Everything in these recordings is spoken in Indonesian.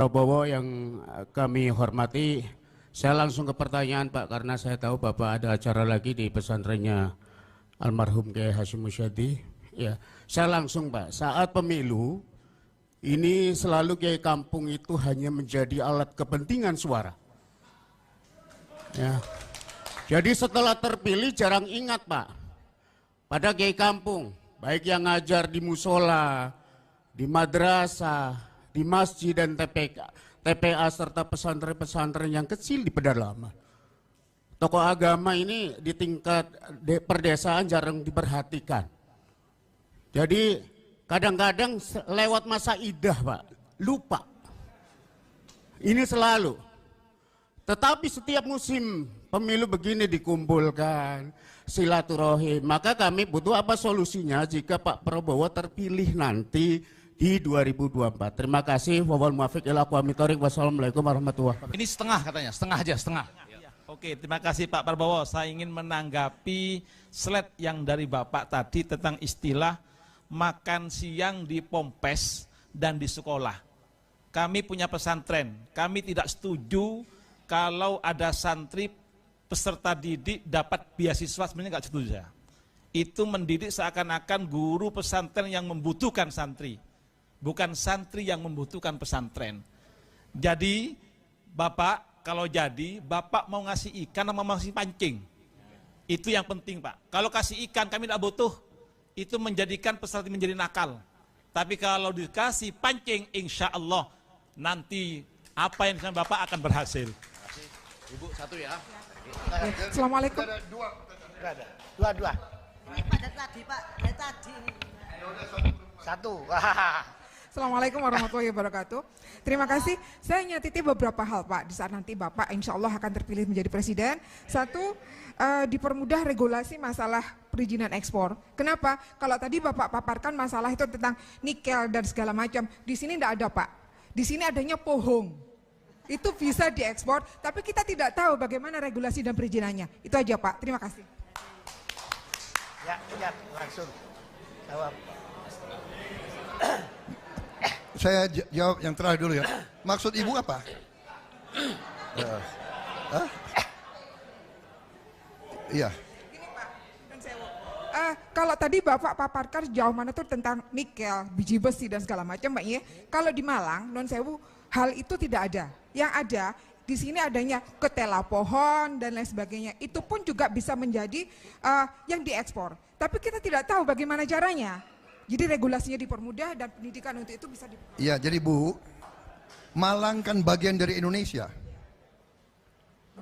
Prabowo yang kami hormati, saya langsung ke pertanyaan Pak, karena saya tahu Bapak ada acara lagi di pesantrennya almarhum Kiai Hasyim Musyadi. Ya, saya langsung Pak, saat pemilu ini selalu Kiai Kampung itu hanya menjadi alat kepentingan suara. Ya, jadi setelah terpilih jarang ingat Pak, pada Kiai Kampung, baik yang ngajar di musola, di madrasah, di masjid dan TPA serta pesantren-pesantren yang kecil di pedalaman. Tokoh agama ini di tingkat perdesaan jarang diperhatikan. Jadi kadang-kadang lewat masa idah Pak, lupa. Ini selalu. Tetapi setiap musim pemilu begini dikumpulkan, silaturahim. Maka kami butuh apa solusinya jika Pak Prabowo terpilih nanti di 2024. Terima kasih. Wawal muafiq ila aqwamit thoriq. Wassalamualaikum warahmatullahi wabarakatuh. Ini setengah katanya, setengah aja, setengah. Oke, terima kasih Pak Prabowo. Saya ingin menanggapi slide yang dari Bapak tadi tentang istilah makan siang di Pompes dan di sekolah. Kami punya pesantren, kami tidak setuju kalau ada santri peserta didik dapat beasiswa, sebenarnya nggak setuju saya. Itu mendidik seakan-akan guru pesantren yang membutuhkan santri, bukan santri yang membutuhkan pesantren. Jadi Bapak kalau jadi, Bapak mau ngasih ikan sama mau ngasih pancing, itu yang penting Pak. Kalau kasih ikan kami tidak butuh, itu menjadikan peserta menjadi nakal. Tapi kalau dikasih pancing, insya Allah nanti apa yang disampaikan Bapak akan berhasil. Ibu satu ya. Assalamualaikum. Ada dua. Dua. Ini pada tadi Pak, dari tadi. Satu. Assalamualaikum warahmatullahi wabarakatuh. Terima kasih. Saya ingin titip beberapa hal Pak, di saat nanti Bapak insya Allah akan terpilih menjadi presiden. Satu, dipermudah regulasi masalah perizinan ekspor. Kenapa? Kalau tadi Bapak paparkan masalah itu tentang nikel dan segala macam, di sini tidak ada Pak. Di sini adanya pohong. Itu bisa diekspor, tapi kita tidak tahu bagaimana regulasi dan perizinannya. Itu aja Pak. Terima kasih. Ya, langsung jawab. Saya jawab yang terakhir dulu ya. Maksud Ibu apa? Iya. Gini Pak, Nun Sewu. Kalau tadi Bapak paparkan sejauh mana tuh tentang nikel, biji besi dan segala macam Pak ya. Kalau di Malang, Nun Sewu, hal itu tidak ada. Yang ada di sini adanya ketela pohon dan lain sebagainya. Itu pun juga bisa menjadi yang diekspor. Tapi kita tidak tahu bagaimana caranya. Jadi regulasinya dipermudah dan pendidikan untuk itu bisa dipermudah. Iya, jadi Bu, Malang kan bagian dari Indonesia.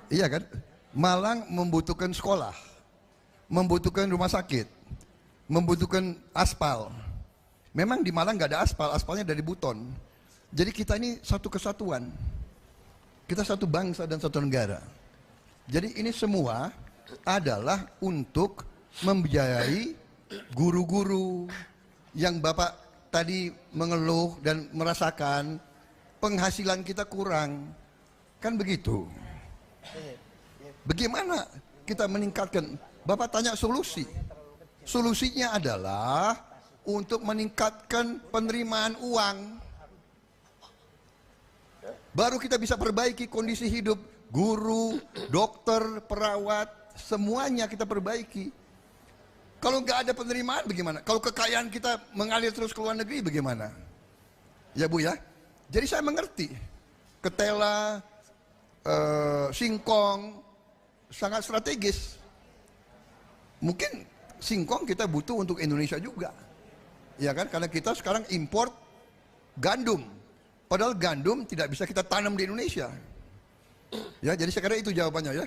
Iya kan? Malang membutuhkan sekolah, membutuhkan rumah sakit, membutuhkan aspal. Memang di Malang nggak ada aspal, aspalnya dari Buton. Jadi kita ini satu kesatuan. Kita satu bangsa dan satu negara. Jadi ini semua adalah untuk membiayai guru-guru yang Bapak tadi mengeluh dan merasakan penghasilan kita kurang. Kan begitu. Bagaimana kita meningkatkan? Bapak tanya solusi. Solusinya adalah untuk meningkatkan penerimaan uang. Baru kita bisa perbaiki kondisi hidup guru, dokter, perawat, semuanya kita perbaiki. Kalau nggak ada penerimaan bagaimana? Kalau kekayaan kita mengalir terus ke luar negeri bagaimana? Ya Bu ya. Jadi saya mengerti. Ketela, singkong, sangat strategis. Mungkin singkong kita butuh untuk Indonesia juga. Ya kan? Karena kita sekarang import gandum. Padahal gandum tidak bisa kita tanam di Indonesia. Ya, jadi saya kira itu jawabannya ya.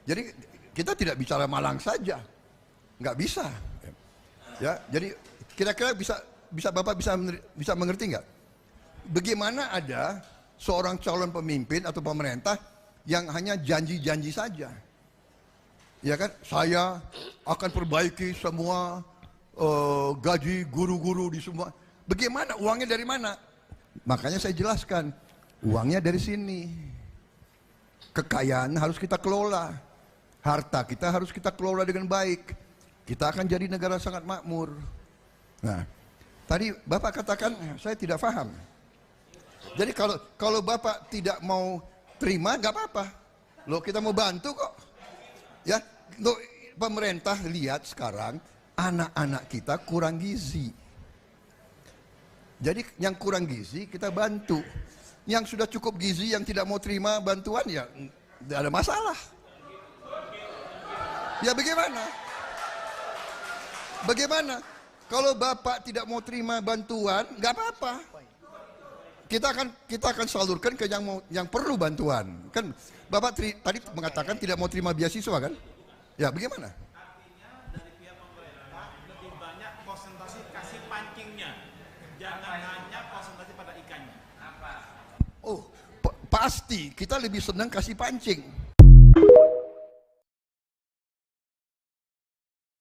Jadi kita tidak bicara Malang saja. Nggak bisa. Ya, jadi kira-kira bisa Bapak bisa mengerti nggak? Bagaimana ada seorang calon pemimpin atau pemerintah yang hanya janji-janji saja? Ya kan, saya akan perbaiki semua gaji guru-guru di semua. Bagaimana uangnya dari mana? Makanya saya jelaskan, uangnya dari sini. Kekayaan harus kita kelola. Harta kita harus kita kelola dengan baik. Kita akan jadi negara sangat makmur. Nah, tadi Bapak katakan saya tidak paham. Jadi kalau Bapak tidak mau terima nggak apa-apa. Loh, kita mau bantu kok. Ya, loh, pemerintah lihat sekarang anak-anak kita kurang gizi. Jadi yang kurang gizi kita bantu. Yang sudah cukup gizi yang tidak mau terima bantuan ya tidak ada masalah. Ya bagaimana? Bagaimana? Kalau Bapak tidak mau terima bantuan, nggak apa-apa. Kita akan salurkan ke yang perlu bantuan. Kan Bapak tadi mengatakan tidak mau terima beasiswa kan? Ya bagaimana? Artinya dari pihak pemerintah lebih banyak konsentrasi kasih pancingnya, jangan hanya konsentrasi pada ikannya. Oh, pasti kita lebih senang kasih pancing.